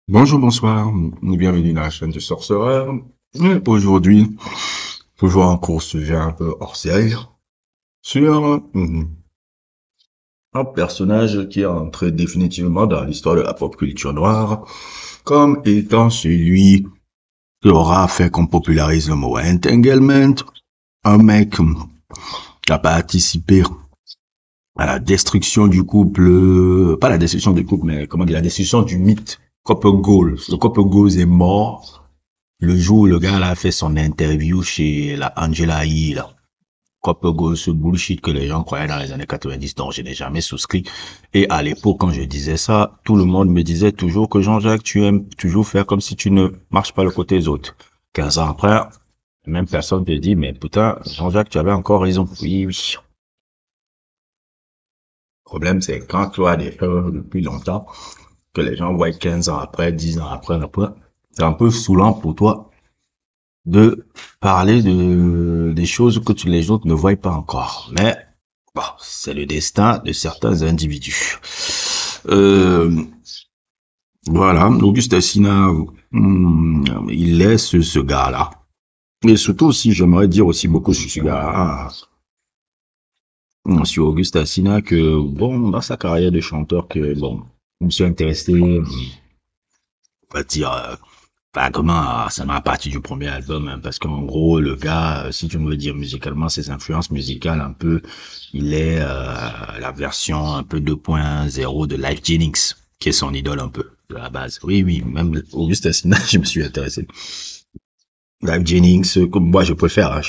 Bonjour, bonsoir, bienvenue dans la chaîne du Sorcereur. Et aujourd'hui, toujours un court sujet un peu hors série sur un personnage qui est entré définitivement dans l'histoire de la pop culture noire comme étant celui qui aura fait qu'on popularise le mot entanglement, un mec qui a participé à la destruction du couple, pas la destruction du couple, mais comment dire, la destruction du mythe Couple Goals. Le Couple Goals est mort le jour où le gars là a fait son interview chez la Angela Yee, là. Couple Goals, ce bullshit que les gens croyaient dans les années 90, dont je n'ai jamais souscrit. Et à l'époque, quand je disais ça, tout le monde me disait toujours que Jean-Jacques, tu aimes toujours faire comme si tu ne marches pas le côté des autres. 15 ans après, même personne te dit, mais putain, Jean-Jacques, tu avais encore raison. Oui, oui. Le problème, c'est quand tu as des choses depuis longtemps, que les gens voient 15 ans après, 10 ans après, c'est un peu saoulant pour toi de parler des choses que les autres ne voient pas encore. Mais, bon, c'est le destin de certains individus. Euh, voilà, Auguste Assina, il laisse ce gars-là. Et surtout aussi, j'aimerais dire aussi beaucoup sur ce gars-là, sur Auguste Assina, que, bon, dans sa carrière de chanteur, que, bon, je me suis intéressé, on va dire, vaguement à ça m'a partie du premier album, hein, parce qu'en gros, le gars, si tu me veux dire musicalement, ses influences musicales, un peu, il est la version un peu 2.0 de Live Jennings, qui est son idole un peu, de la base. Oui, oui, même Auguste Asina, je me suis intéressé. Live Jennings, comme moi je préfère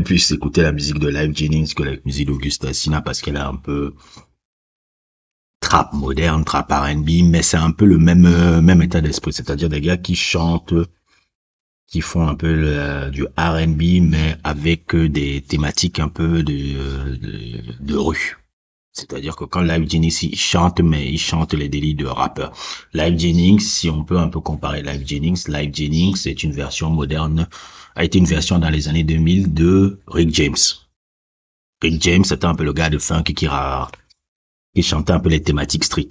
plus écouter la musique de Live Jennings que la musique d'Auguste Asina parce qu'elle est un peu trap moderne, trap R&B, mais c'est un peu le même état d'esprit, c'est-à-dire des gars qui chantent, qui font un peu du R&B, mais avec des thématiques un peu de rue. C'est-à-dire que quand Live Jennings il chante, mais il chante les délits de rappeur. Live Jennings, si on peut un peu comparer Live Jennings est une version moderne, a été une version dans les années 2000 de Rick James. Rick James, c'était un peu le gars de funk qui chantait un peu les thématiques street.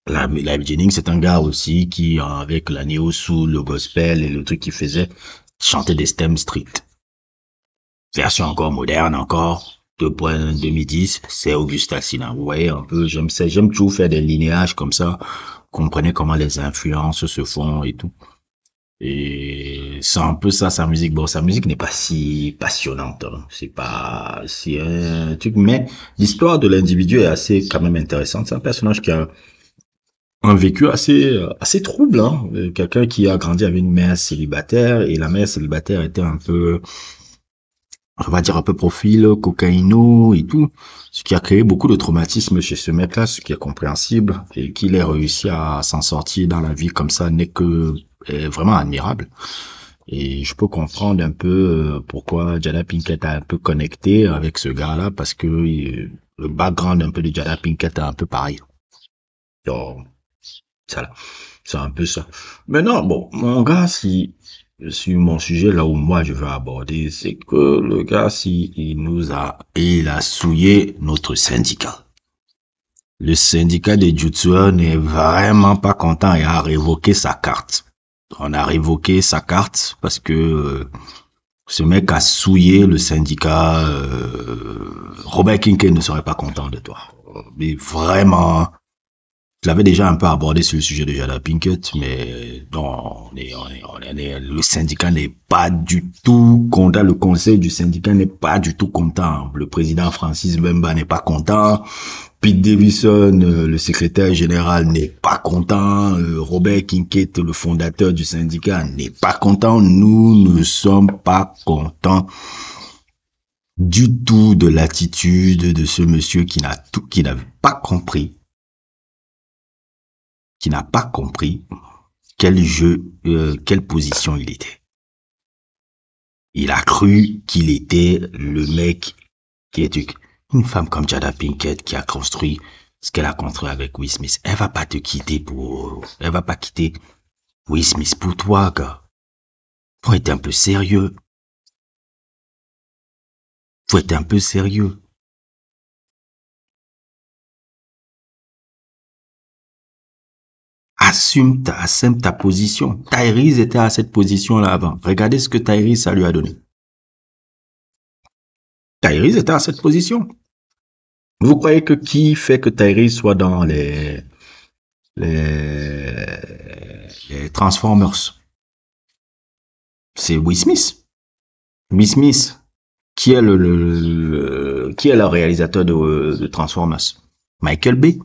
Live Jennings, c'est un gars aussi qui, avec la néo soul, le gospel et le truc qu'il faisait, chantait des stems street. Version encore moderne, encore, 2.2010, c'est Augusta Sina. Vous voyez un peu, j'aime toujours faire des linéages comme ça, comprenez comment les influences se font et tout. Et c'est un peu ça, sa musique. Bon, sa musique n'est pas si passionnante, hein. C'est pas, c'est un truc, mais l'histoire de l'individu est assez, quand même intéressante. C'est un personnage qui a un vécu assez trouble, hein. Quelqu'un qui a grandi avec une mère célibataire, et la mère célibataire était un peu, on va dire un peu profil cocaïno et tout, ce qui a créé beaucoup de traumatisme chez ce mec-là, ce qui est compréhensible, et qu'il ait réussi à s'en sortir dans la vie comme ça n'est que est vraiment admirable. Et je peux comprendre un peu pourquoi Jada Pinkett a un peu connecté avec ce gars-là, parce que le background un peu de Jada Pinkett est un peu pareil. Donc, ça, c'est un peu ça. Maintenant, bon, mon gars, si sur mon sujet là où moi je veux aborder, c'est que le gars, si il a souillé notre syndicat. Le syndicat des Jutsueurs n'est vraiment pas content et a révoqué sa carte. On a révoqué sa carte parce que ce mec a souillé le syndicat. Robert Kincaid ne serait pas content de toi. Mais vraiment, je l'avais déjà un peu abordé sur le sujet de Jada Pinkett, mais non, le syndicat n'est pas du tout content, le conseil du syndicat n'est pas du tout content, le président Francis Bemba n'est pas content, Pete Davidson, le secrétaire général, n'est pas content, Robert Kincaid, le fondateur du syndicat, n'est pas content, nous ne sommes pas contents du tout de l'attitude de ce monsieur qui n'a pas compris quel jeu, quelle position il était. Il a cru qu'il était le mec qui est une femme comme Jada Pinkett qui a construit ce qu'elle a construit avec Will Smith. Elle va pas quitter Will Smith pour toi, gars. Faut être un peu sérieux. Faut être un peu sérieux. assume ta position. Tyrese était à cette position-là avant. Regardez ce que Tyrese, ça lui a donné. Tyrese était à cette position. Vous croyez que qui fait que Tyrese soit dans les Transformers? C'est Will Smith. Will Smith, qui est qui est le réalisateur de Transformers? Michael Bay.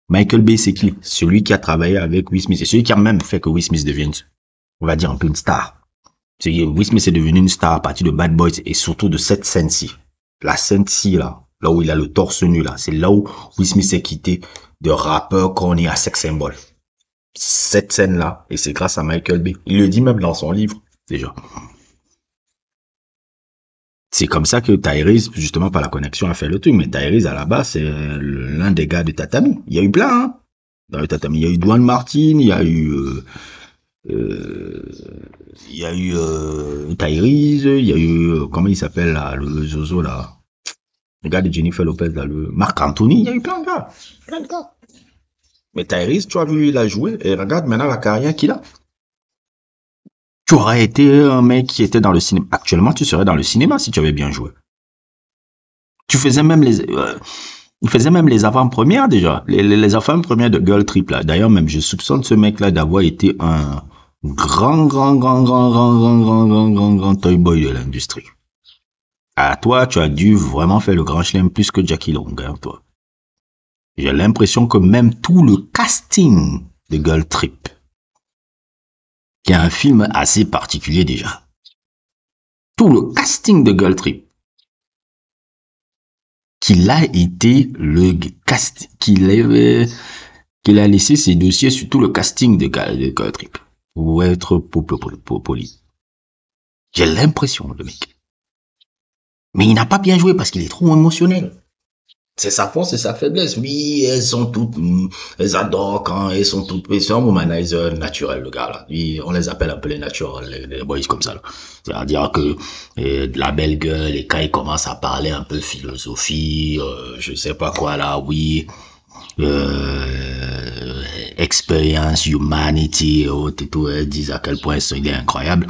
Michael Bay, c'est qui? Celui qui a travaillé avec Will Smith. C'est celui qui a même fait que Will Smith devienne, on va dire, un peu une star. Will Smith est devenu une star à partir de Bad Boys et surtout de cette scène-ci. La scène-ci, là où il a le torse nu, là, c'est là où Will Smith s'est quitté de rappeur qu'on est à sex symbol. Cette scène-là, et c'est grâce à Michael Bay. Il le dit même dans son livre, déjà. C'est comme ça que Tyrese, justement, par la connexion, a fait le truc. Mais Tyrese, à la base, c'est l'un des gars de Tatami. Il y a eu plein, hein, dans le Tatami. Il y a eu Dwayne Martin, il y a eu Tyrese, il y a eu, comment il s'appelle, là, le Zozo, là, le gars de Jennifer Lopez, là, le Marc Anthony. Il y a eu plein de gars. Mais Tyrese, tu as vu, il a joué, et regarde maintenant la carrière qu'il a. Tu aurais été un mec qui était dans le cinéma. Actuellement, tu serais dans le cinéma si tu avais bien joué. Tu faisais même il faisait même les avant-premières déjà. Les avant-premières de Girl Trip, là. D'ailleurs, même, je soupçonne ce mec-là d'avoir été un grand toy boy de l'industrie. À toi, tu as dû vraiment faire le grand chelem plus que Jackie Long, hein, toi. J'ai l'impression que même tout le casting de Girl Trip, qui est un film assez particulier déjà. Tout le casting de Girl Trip, qu'il a été le cast, qu'il a laissé ses dossiers sur tout le casting de Girl Trip. Pour être poli. J'ai l'impression, le mec. Mais il n'a pas bien joué parce qu'il est trop émotionnel. C'est sa force et sa faiblesse. Oui, elles sont toutes, elles adorent quand elles sont toutes, c'est un womanizer naturel, le gars, là. Oui, on les appelle un peu les naturels, les boys comme ça, là. C'est-à-dire que, la belle gueule, et quand ils commencent à parler un peu philosophie, je sais pas quoi, là, oui, experience, humanity, et tout, elles disent à quel point il est incroyable.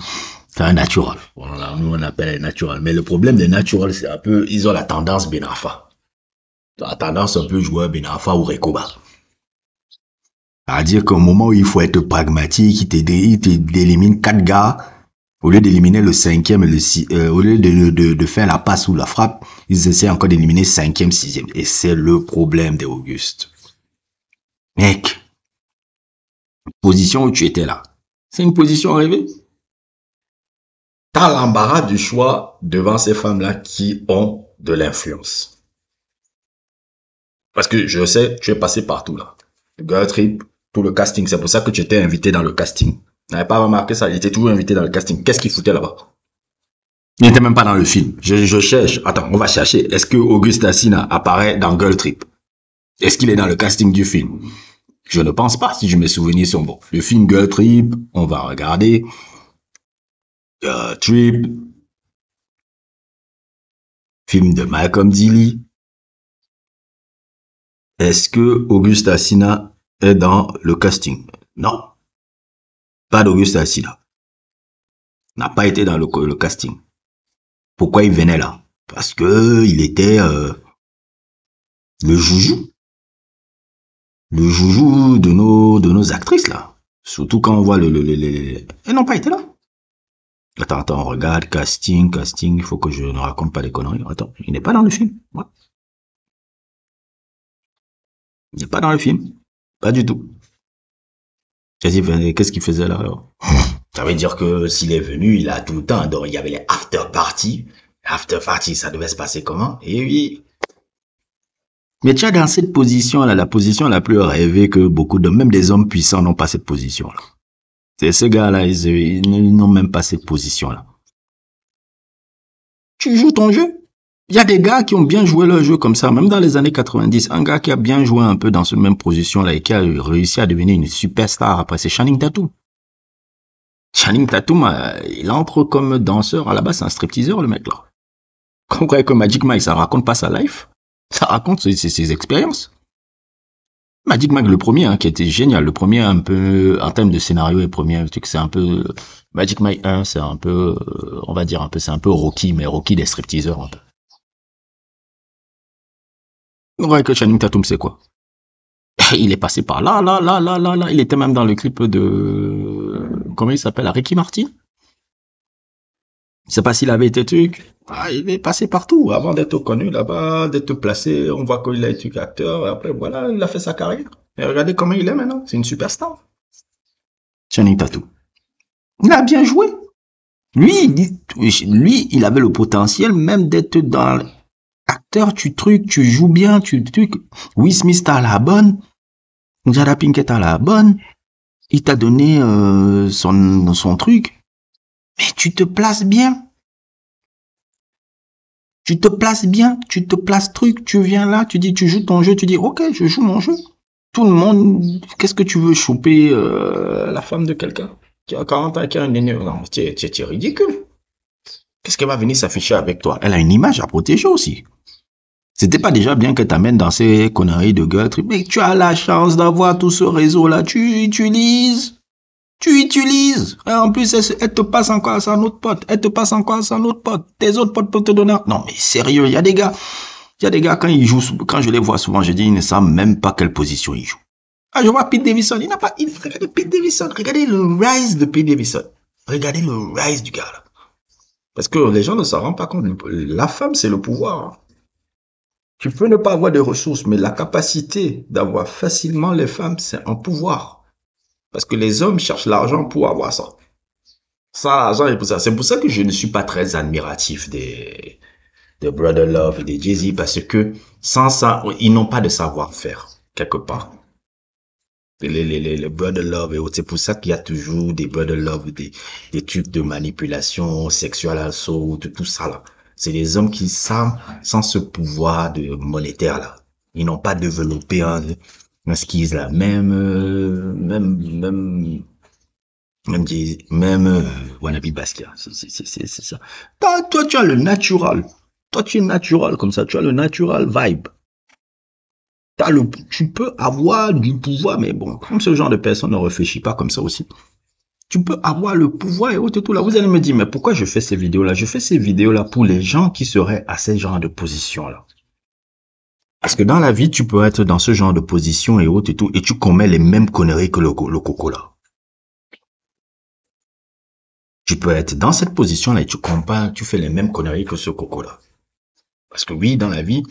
C'est un natural. Voilà, nous, on appelle les naturels. Mais le problème des naturels, c'est un peu, ils ont la tendance Benafa. La tendance un peu joueur Benafa ou Rekoba. C'est-à-dire qu'au moment où il faut être pragmatique, il t'élimine 4 gars, au lieu d'éliminer le 5e, au lieu de faire la passe ou la frappe, ils essaient encore d'éliminer 5e, 6e. Et c'est le problème des Auguste. Mec, position où tu étais là, c'est une position rêvée. T'as l'embarras du choix devant ces femmes-là qui ont de l'influence. Parce que je sais, tu es passé partout là. Girl Trip, tout le casting. C'est pour ça que tu étais invité dans le casting. Tu n'avais pas remarqué ça, il était toujours invité dans le casting. Qu'est-ce qu'il foutait là-bas? Il n'était même pas dans le film. Je cherche. Attends, on va chercher. Est-ce que Auguste Assina apparaît dans Girl Trip? Est-ce qu'il est dans le casting du film? Je ne pense pas, si je mes souvenirs sont bons. Le film Girl Trip, on va regarder. Girl Trip. Film de Malcolm Dilly. Est-ce que Auguste Assina est dans le casting? Non. Pas d'Auguste Assina. N'a pas été dans le casting. Pourquoi il venait là? Parce que il était le joujou. Le joujou de nos actrices là. Surtout quand on voit Elles n'ont pas été là. Attends, on regarde, casting, il faut que je ne raconte pas des conneries. Attends, il n'est pas dans le film. Ouais. Il n'est pas dans le film. Pas du tout. Qu'est-ce qu'il faisait là alors? Ça veut dire que s'il est venu, il a tout le temps. Donc il y avait les after party. After party, ça devait se passer comment? Et oui. Mais tu as dans cette position là, la position la plus rêvée que beaucoup de, même des hommes puissants n'ont pas cette position là. C'est ces gars-là, ils n'ont même pas cette position là. Tu joues ton jeu. Il y a des gars qui ont bien joué leur jeu comme ça, même dans les années 90. Un gars qui a bien joué un peu dans cette même position-là et qui a réussi à devenir une superstar après, c'est Channing Tatum. Channing Tatum, il entre comme danseur. À la base, c'est un stripteaseur, le mec, là. Vous croyez que Magic Mike, ça raconte pas sa life? Ça raconte ses expériences. Magic Mike, le premier, hein, qui était génial. Le premier, un peu, en termes de scénario et premier truc, c'est un peu, Magic Mike 1, c'est un peu, on va dire un peu, c'est un peu Rocky, mais Rocky des stripteaseurs, un peu. Ouais, que Channing Tatum, c'est quoi? Il est passé par là, là, là, là, là, là. Il était même dans le clip de, comment il s'appelle, Ricky Martin? Je sais pas s'il avait été truc. Ah, il est passé partout avant d'être connu là-bas, d'être placé. On voit qu'il a été acteur. Et après, voilà, il a fait sa carrière. Et regardez comment il est maintenant. C'est une superstar. Channing Tatum. Il a bien joué. Il avait le potentiel même d'être dans acteur, tu joues bien, tu truc. Will Smith t'a la bonne, Jada Pinkett t'a la bonne, il t'a donné son truc, mais tu te places bien, tu te places truc, tu viens là, tu dis, tu joues ton jeu, tu dis, ok, je joue mon jeu. Tout le monde, qu'est-ce que tu veux choper la femme de quelqu'un qui a 40 ans, qui a un aîné? Non, tu es ridicule. Qu'est-ce qu'elle va venir s'afficher avec toi? Elle a une image à protéger aussi. C'était pas déjà bien que t'amènes dans ces conneries de gueule, mais tu as la chance d'avoir tout ce réseau-là, tu utilises. Et en plus, elle te passe encore à son autre pote, elle te passe encore à son autre pote, tes autres potes peuvent te donner. Non, mais sérieux, il y a des gars, quand ils jouent, quand je les vois souvent, je dis, ils ne savent même pas quelle position ils jouent. Ah, je vois Pete Davidson, il n'a pas, regardez Pete Davidson, regardez le rise de Pete Davidson. Regardez le rise du gars, là. Parce que les gens ne s'en rendent pas compte. La femme, c'est le pouvoir. Tu peux ne pas avoir de ressources, mais la capacité d'avoir facilement les femmes, c'est un pouvoir. Parce que les hommes cherchent l'argent pour avoir ça. Sans l'argent et pour ça. C'est pour ça que je ne suis pas très admiratif des Brother Love et des Jay-Z, parce que sans ça, ils n'ont pas de savoir-faire, quelque part. Les Brother Love et autres, c'est pour ça qu'il y a toujours des Brother Love, des trucs de manipulation, sexual assault, tout ça là. C'est des hommes qui savent, sans ce pouvoir de monétaire là, ils n'ont pas développé un skills là, même Wannabe Basquiat, c'est ça. Toi, tu as le natural. Toi, tu es natural comme ça, tu as le natural vibe. Tu peux avoir du pouvoir, mais bon, comme ce genre de personne ne réfléchit pas comme ça aussi. Tu peux avoir le pouvoir et tout là. Vous allez me dire, mais pourquoi je fais ces vidéos-là? Je fais ces vidéos-là pour les gens qui seraient à ce genre de position-là. Parce que dans la vie, tu peux être dans ce genre de position et tout, et tu commets les mêmes conneries que le coco là. Tu peux être dans cette position-là et tu fais les mêmes conneries que ce coco là. Parce que oui, dans la vie,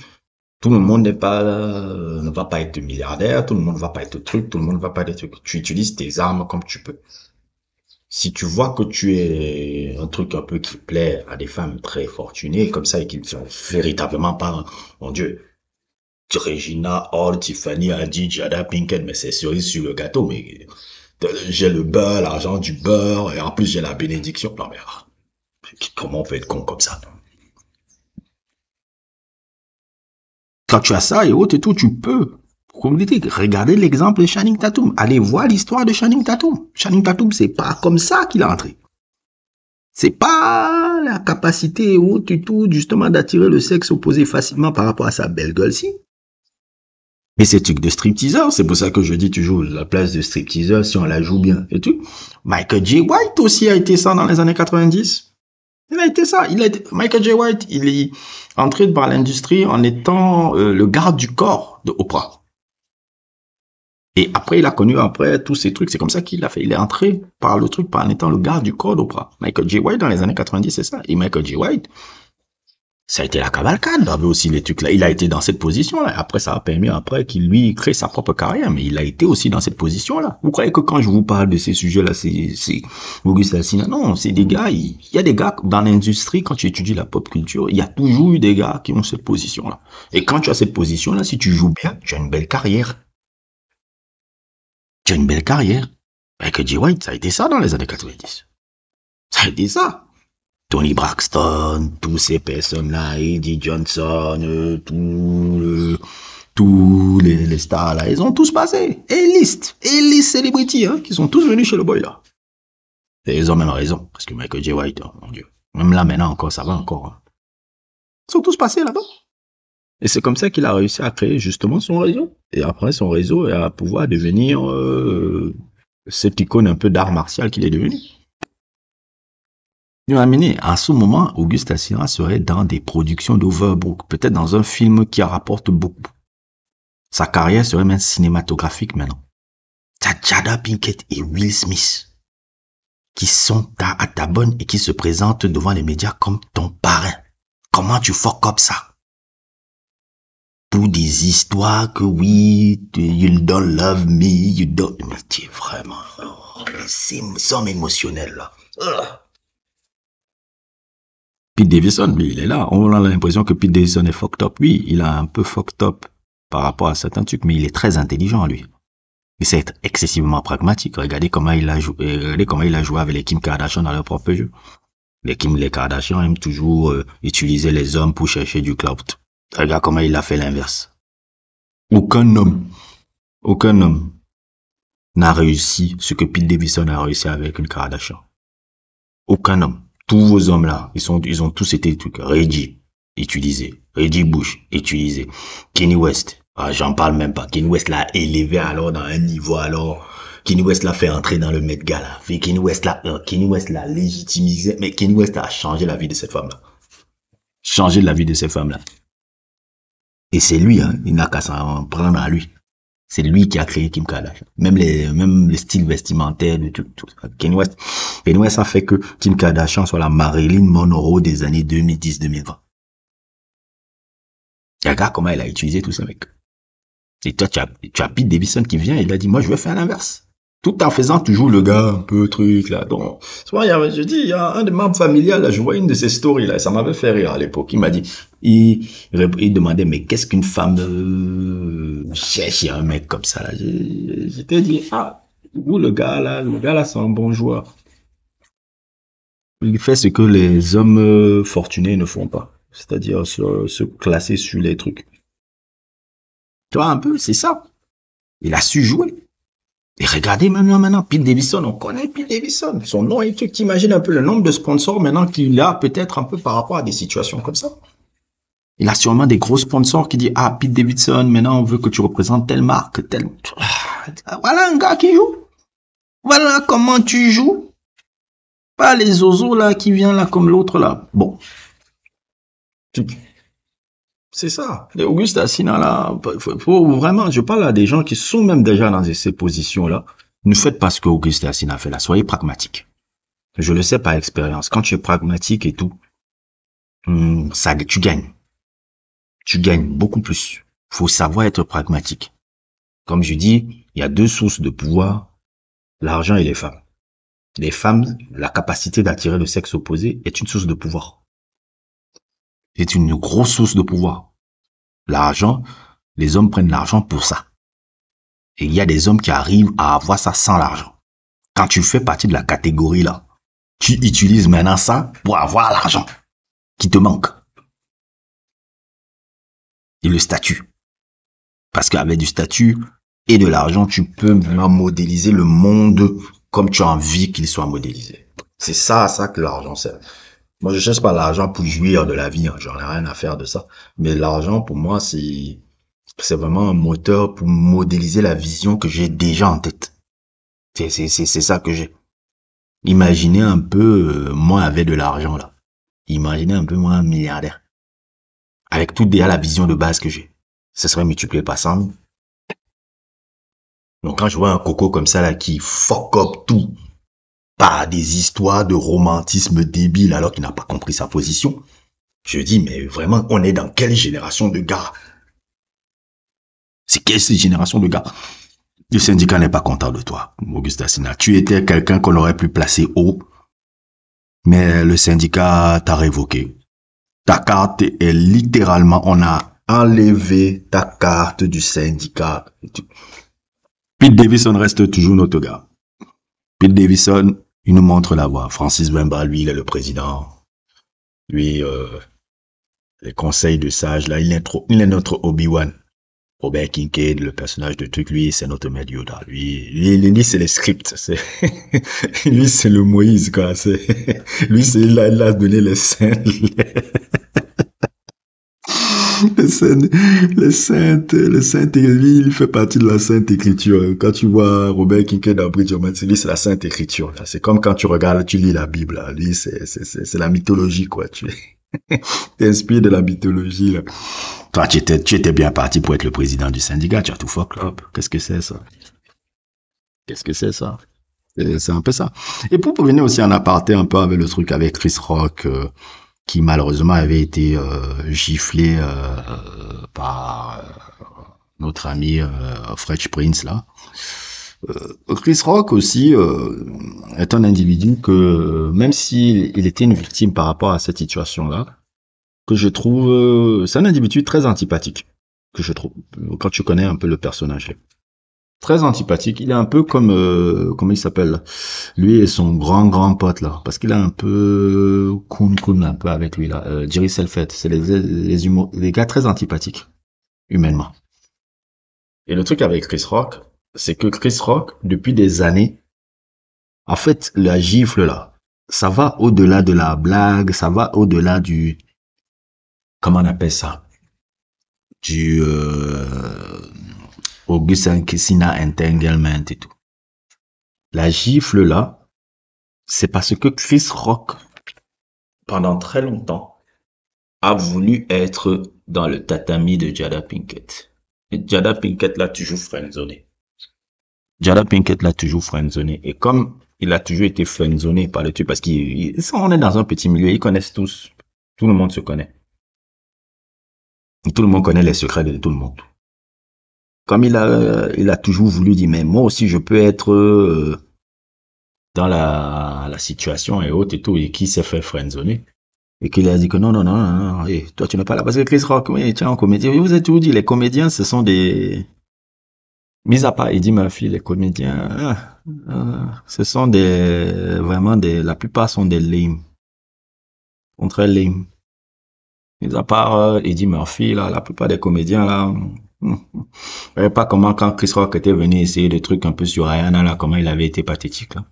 tout le monde ne va pas être milliardaire, tout le monde ne va pas être truc, tout le monde ne va pas être truc. Tu utilises tes armes comme tu peux. Si tu vois que tu es un truc un peu qui plaît à des femmes très fortunées, comme ça, et qui ne sont véritablement pas, mon Dieu, Regina, Hall, Tiffany, Adi, Jada, Pinkett, mais c'est cerise sur le gâteau, mais j'ai le beurre, l'argent du beurre, et en plus j'ai la bénédiction. Non mais, comment on peut être con comme ça? Quand tu as ça et autres et tout, tu peux. Comme je dis, regardez l'exemple de Channing Tatum. Allez voir l'histoire de Channing Tatum. Channing Tatum, c'est pas comme ça qu'il est entré. C'est pas la capacité et autres et tout, justement, d'attirer le sexe opposé facilement par rapport à sa belle gueule-ci. Mais c'est truc de stripteaser, c'est pour ça que je dis toujours la place de stripteaser si on la joue bien et tout. Michael J. White aussi a été ça dans les années 90. Il a été ça. Michael J. White, il est entré dans l'industrie en étant le garde du corps de Oprah. Et après, il a connu après tous ces trucs. C'est comme ça qu'il a fait. Il est entré par le truc, par en étant le garde du corps d'Oprah. Michael J. White dans les années 90, c'est ça. Et Michael J. White, ça a été la cavalcade. Il avait aussi les trucs là. Il a été dans cette position-là. Après, ça a permis après qu'il lui crée sa propre carrière. Mais il a été aussi dans cette position-là. Vous croyez que quand je vous parle de ces sujets-là, c'est Auguste Alsina? Non, c'est des gars. Il y a des gars dans l'industrie, quand tu étudies la pop culture, il y a toujours eu des gars qui ont cette position-là. Et quand tu as cette position-là, si tu joues bien, tu as une belle carrière. Tu as une belle carrière. Michael J. White, ça a été ça dans les années 90. Ça a été ça. Tony Braxton, tous ces personnes-là, Eddie Johnson, tous les stars là, ils ont tous passé. A-list celebrity, hein, qui sont tous venus chez le boy là. Et ils ont même raison, parce que Michael J. White, oh, mon Dieu. Même là maintenant encore, ça va encore. Hein. Ils sont tous passés là-bas. Et c'est comme ça qu'il a réussi à créer justement son réseau. Et après son réseau, et à pouvoir devenir cette icône un peu d'art martial qu'il est devenu. Imaginez, à ce moment, Auguste Assina serait dans des productions d'Overbrook, peut-être dans un film qui rapporte beaucoup. Sa carrière serait même cinématographique maintenant. T'as Jada Pinkett et Will Smith qui sont à ta bonne et qui se présentent devant les médias comme ton parrain. Comment tu fuck up ça? Pour des histoires que oui, you don't love me, you don't... Mais tu es vraiment... Oh, c'est somme émotionnel là. Pete Davidson, lui, il est là. On a l'impression que Pete Davidson est fucked up. Oui, il a un peu fucked up par rapport à certains trucs, mais il est très intelligent, lui. Il sait être excessivement pragmatique. Regardez comment il a joué avec les Kim Kardashian dans leur propre jeu. Les Kardashian aiment toujours utiliser les hommes pour chercher du clout. Regarde comment il a fait l'inverse. Aucun homme n'a réussi ce que Pete Davidson a réussi avec une Kardashian. Aucun homme. Tous vos hommes là, ils ont tous été Reggie, utilisé. Reggie Bush, utilisé. Kanye West, j'en parle même pas. Kanye West l'a élevé alors dans un niveau alors. Kanye West l'a fait entrer dans le Met Gala. Kanye West l'a légitimisé. Mais Kanye West a changé la vie de cette femme-là. Changé la vie de ces femmes-là. Et c'est lui, hein, il n'a qu'à s'en prendre à lui. C'est lui qui a créé Kim Kardashian. Même les styles vestimentaires, tout. Kanye West a fait que Kim Kardashian soit la Marilyn Monroe des années 2010-2020. Regarde comment elle a utilisé tous ces mecs. Et toi, tu as Pete Davidson qui vient et il a dit, moi, je vais faire l'inverse. Tout en faisant toujours le gars un peu truc, là. Donc, souvent, il y a un des membres familiaux, là, je vois une de ces stories, là, ça m'avait fait rire à l'époque. Il m'a dit, il demandait, mais qu'est-ce qu'une femme cherche un mec comme ça, là. J'étais dit, vous, le gars, là, c'est un bon joueur. Il fait ce que les hommes fortunés ne font pas. C'est-à-dire se classer sur les trucs. Tu vois, un peu, c'est ça. Il a su jouer. Et regardez maintenant, Pete Davidson, on connaît Pete Davidson. Son nom est truc, t'imagines un peu le nombre de sponsors maintenant qu'il a peut-être un peu par rapport à des situations comme ça. Il a sûrement des gros sponsors qui disent, Pete Davidson, maintenant on veut que tu représentes telle marque, telle... Voilà un gars qui joue. Voilà comment tu joues. Pas les oiseaux là qui viennent là comme l'autre là. Bon. C'est ça. Les Auguste Assina, là, faut vraiment, je parle à des gens qui sont même déjà dans ces positions-là. Ne faites pas ce que Auguste Assina fait là. Soyez pragmatique. Je le sais par expérience. Quand tu es pragmatique et tout, tu gagnes. Tu gagnes beaucoup plus. Faut savoir être pragmatique. Comme je dis, il y a deux sources de pouvoir. L'argent et les femmes. Les femmes, la capacité d'attirer le sexe opposé est une source de pouvoir. C'est une grosse source de pouvoir. L'argent, les hommes prennent l'argent pour ça. Et il y a des hommes qui arrivent à avoir ça sans l'argent. Quand tu fais partie de la catégorie là, tu utilises maintenant ça pour avoir l'argent qui te manque. Et le statut. Parce qu'avec du statut et de l'argent, tu peux maintenant modéliser le monde comme tu as envie qu'il soit modélisé. C'est ça que l'argent sert. Moi, je cherche pas l'argent pour jouir de la vie, hein. J'en ai rien à faire de ça. Mais l'argent, pour moi, c'est vraiment un moteur pour modéliser la vision que j'ai déjà en tête. C'est ça que j'ai. Imaginez un peu, moi, avec de l'argent, là. Imaginez un peu, moi, un milliardaire. Avec tout déjà la vision de base que j'ai. Ce serait multiplié par 100 000. Donc, quand je vois un coco comme ça, là, qui fuck up tout, par des histoires de romantisme débile alors qu'il n'a pas compris sa position. Je dis, mais vraiment, on est dans quelle génération de gars? C'est quelle génération de gars? Le syndicat n'est pas content de toi, Auguste Assina. Tu étais quelqu'un qu'on aurait pu placer haut, mais le syndicat t'a révoqué. Ta carte est littéralement, on a enlevé ta carte du syndicat. Pete Davidson reste toujours notre gars. Pete Davidson, il nous montre la voie. Francis Wemba, lui, il est le président. Lui, les conseils de sage, là, il est notre Obi-Wan. Robert Kincaid, le personnage de truc, lui, c'est notre Maître Yoda. Lui, c'est les scripts. Lui, c'est le Moïse, quoi. Lui, il a donné les scènes. le Sainte, lui, il fait partie de la Sainte Écriture. Quand tu vois Robert Kincaid dans Bridge of Madison, c'est la Sainte Écriture, là. C'est comme quand tu regardes, tu lis la Bible, là. Lui, c'est la mythologie, quoi. Tu t'inspires de la mythologie, là. Toi, tu étais bien parti pour être le président du syndicat, tu as tout fuck up. Qu'est-ce que c'est, ça? Qu'est-ce que c'est, ça? C'est un peu ça. Et pour revenir aussi en aparté un peu avec le truc avec Chris Rock, qui malheureusement avait été giflé par notre ami Fresh Prince là. Chris Rock aussi est un individu que même s'il il était une victime par rapport à cette situation-là, que je trouve c'est un individu très antipathique que je trouve quand tu connais un peu le personnage. Très antipathique, il est un peu comme comment il s'appelle lui et son grand pote là, parce qu'il a un peu coon un peu avec lui là, Jerry Selfett, c'est les gars très antipathiques humainement. Et le truc avec Chris Rock, c'est que Chris Rock depuis des années, en fait la gifle là, ça va au-delà de la blague, ça va au-delà du comment on appelle ça, du Augustin Kissina entanglement et tout. La gifle là, c'est parce que Chris Rock pendant très longtemps a voulu être dans le tatami de Jada Pinkett. Et Jada Pinkett l'a toujours friendzoné. Jada Pinkett l'a toujours friendzoné. Et comme il a toujours été friendzoné par le truc, parce qu'on est dans un petit milieu, ils connaissent tous. Tout le monde se connaît. Et tout le monde connaît les secrets de tout le monde. Comme il a toujours voulu dire, mais moi aussi je peux être dans la situation et autres et tout, et qui s'est fait friendzoner. Et qu'il a dit que non, et toi tu n'es pas là. Parce que Chris Rock, oui, tiens, un comédien. Je vous ai toujours dit, les comédiens, ce sont des... Mis à part Eddie Murphy, les comédiens, ce sont vraiment la plupart sont des lame. Sont très lame. Mis à part Eddie Murphy, là, la plupart des comédiens, là, je savais pas comment quand Chris Rock était venu essayer des trucs un peu sur Rihanna, là, comment il avait été pathétique, là.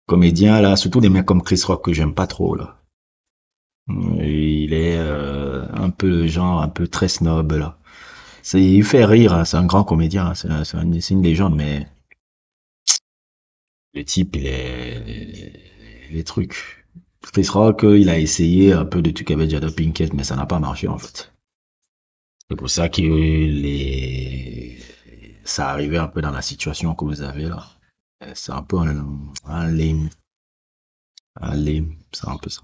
Comédiens, là, surtout des mecs comme Chris Rock que j'aime pas trop, là. Il est un peu le genre, un peu très snob, là. Il fait rire, hein, c'est un grand comédien, hein, c'est une légende, mais le type, il est les trucs. Chris Rock, il a essayé un peu de trucs avec Jada Pinkett, mais ça n'a pas marché en fait. C'est pour ça que ça arrivait un peu dans la situation que vous avez là. C'est un peu un lame, c'est un peu ça.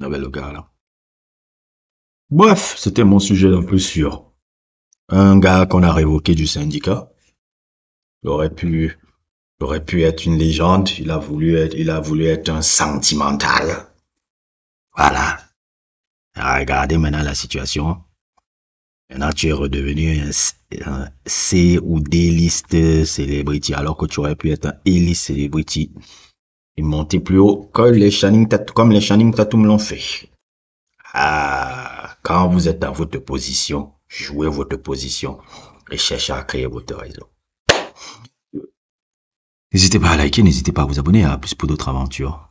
Avec le gars là. Bref, c'était mon sujet un peu sur un gars qu'on a révoqué du syndicat. Il aurait pu être une légende. Il a voulu être un sentimental. Voilà. Regardez maintenant la situation. Maintenant, tu es redevenu un C ou D-list celebrity, alors que tu aurais pu être un E-list celebrity et monter plus haut comme les Channing Tatum l'ont fait. Ah, quand vous êtes dans votre position, jouez votre position et cherchez à créer votre réseau. N'hésitez pas à liker, n'hésitez pas à vous abonner à plus pour d'autres aventures.